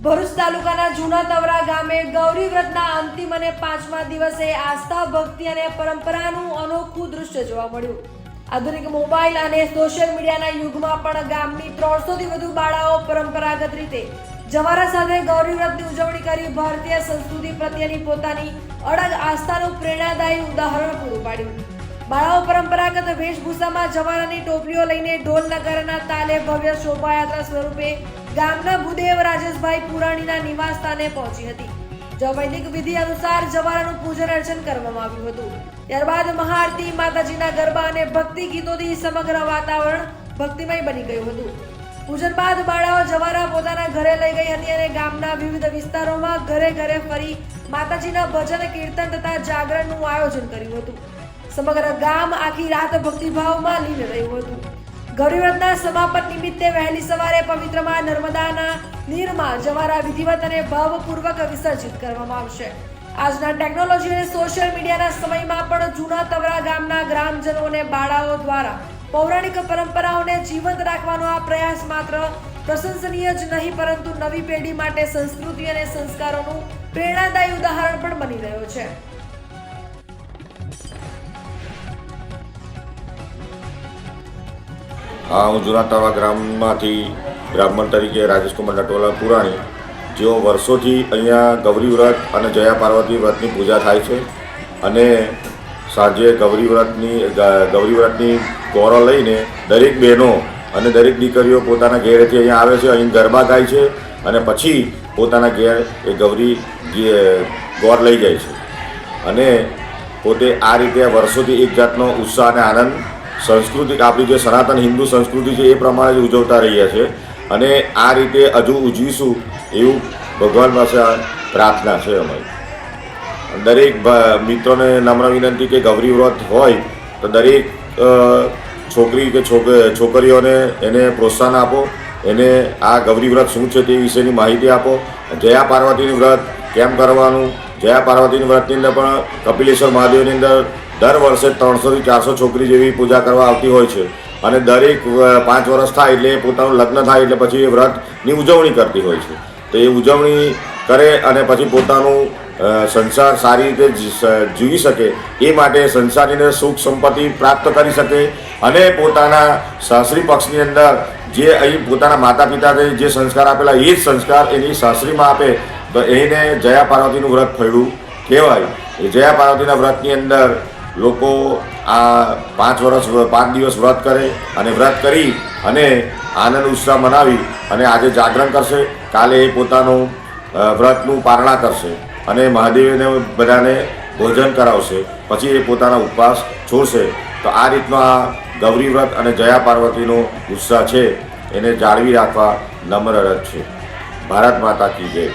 ભરૂચ તાલુકાના જૂના તવરા ગામે ગૌરી વ્રતના અંતિમ અને 5મા દિવસે આસ્થા, ભક્તિ અને પરંપરાનું અનોખું દૃશ્ય જોવા મળ્યું. આધુનિક મોબાઈલ અને સોશિયલ મીડિયાના યુગમાં પણ ગામની 300થી વધુ બાળાઓ પરંપરાગત રીતે જવારા સાથે ગૌરી વ્રતની ઉજવણી કરી ભારતીય સંસ્કૃતિ પ્રત્યેની પોતાની અડગ આસ્થાનું પ્રેરણાદાયી ઉદાહરણ પૂરું પાડ્યું. બાળાઓ પરંપરાગત વેશભૂષામાં જવારાની ટોપલીઓ લઈને ઢોલ નગારાના તાલે ભવ્ય શોભાયાત્રા સ્વરૂપે ગામના ભૂદેવ રાજેશભાઈ પુરાણીના નિવાસ સ્થાને પહોંચી હતી. જ્યાં વૈદિક વિધિ અનુસાર જવારાનું પૂજન અર્ચન કરવામાં આવ્યું હતું. ત્યારબાદ મહાઆરતી, માતાજીના ગરબા અને ભક્તિ ગીતોથી સમગ્ર વાતાવરણ ભક્તિમય બની ગયું હતું. પૂજન બાદ બાળાઓ જવારા પોતાના ઘરે લઈ ગઈ હતી અને ગામના વિવિધ વિસ્તારોમાં ઘરે ઘરે ફરી માતાજીના ભજન, કીર્તન તથા જાગરણનું આયોજન કર્યું હતું. સમગ્ર ગામ આખી રાત ભક્તિભાવમાં લીન રહ્યું હતું. ગૌરી વ્રતના સમાપન નિમિત્તે વહેલી સવારે પવિત્રમાં નર્મદાના નીરમાં જવારા વિધિવત અને ભાવપૂર્વક વિસર્જિત કરવામાં આવશે. આજના ટેકનોલોજી અને સોશિયલ મીડિયાના સમયમાં પણ જૂના તવરા ગામના ગ્રામજનો અને બાળાઓ દ્વારા પૌરાણિક પરંપરાઓને જીવંત રાખવાનો આ પ્રયાસ માત્ર પ્રશંસનીય જ નહીં, પરંતુ નવી પેઢી માટે સંસ્કૃતિ અને સંસ્કારોનું પ્રેરણાદાયી ઉદાહરણ પણ બની રહ્યો છે. હું જૂના તવરા ગામમાંથી બ્રાહ્મણ તરીકે રાજેશકુમાર નટવરલાલ પુરાણી, જેઓ વર્ષોથી અહીંયા ગૌરી વ્રત અને જયા પાર્વતી વ્રતની પૂજા થાય છે અને સાંજે ગૌરી વ્રતની ગોરો લઈને દરેક બહેનો અને દરેક દીકરીઓ પોતાના ઘેરેથી અહીંયા આવે છે, અહીં ગરબા ગાય છે અને પછી પોતાના ઘેર એ ગૌરી ગોર લઈ જાય છે અને પોતે આ રીતે વર્ષોથી એક જાતનો ઉત્સાહ અને આનંદ સંસ્કૃતિ, આપણી જે સનાતન હિન્દુ સંસ્કૃતિ છે એ પ્રમાણે જ ઉજવતા રહ્યા છે અને આ રીતે હજુ ઉજવીશું એવું ભગવાન પાસે પ્રાર્થના છે અમારી. દરેક મિત્રોને નમ્ર વિનંતી કે ગૌરી વ્રત હોય તો દરેક છોકરી કે છોકરીઓને એને પ્રોત્સાહન આપો, એને આ ગૌરી વ્રત શું છે તે વિશેની માહિતી આપો. જયા પાર્વતીનું વ્રત કેમ કરવાનું, જયા પાર્વતીનું વ્રતની અંદર પણ કપિલેશ્વર મહાદેવની અંદર દર વર્ષે 300થી 400 છોકરી જેવી પૂજા કરવા આવતી હોય છે અને દરેક 5 વર્ષ થાય એટલે પોતાનું લગ્ન થાય એટલે પછી એ વ્રતની ઉજવણી કરતી હોય છે. તો એ ઉજવણી કરે અને પછી પોતાનું સંસાર સારી રીતે જીવી શકે એ માટે સંસારની અંદર સુખ સંપત્તિ પ્રાપ્ત કરી શકે અને પોતાના સાસરી પક્ષની અંદર જે અહીં પોતાના માતા પિતાને જે સંસ્કાર આપેલા એ જ સંસ્કાર એની સાસરીમાં આપે તો એને જયા પાર્વતીનું વ્રત ફળ્યું કહેવાય. એ જયા પાર્વતીના વ્રતની અંદર લોકો આ 5 દિવસ વ્રત કરે અને વ્રત કરી અને આનંદ ઉત્સાહ મનાવી અને આજે જાગરણ કરશે, કાલે એ પોતાનું વ્રતનું પારણા કરશે અને મહાદેવને બધાને ભોજન કરાવશે, પછી એ પોતાના ઉપવાસ છોડશે. તો આ રીતનો આ ગૌરી વ્રત અને જયા પાર્વતીનો ઉત્સાહ છે એને જાળવી રાખવા નમ્ર અરજ છે. ભારત માતા કી જય.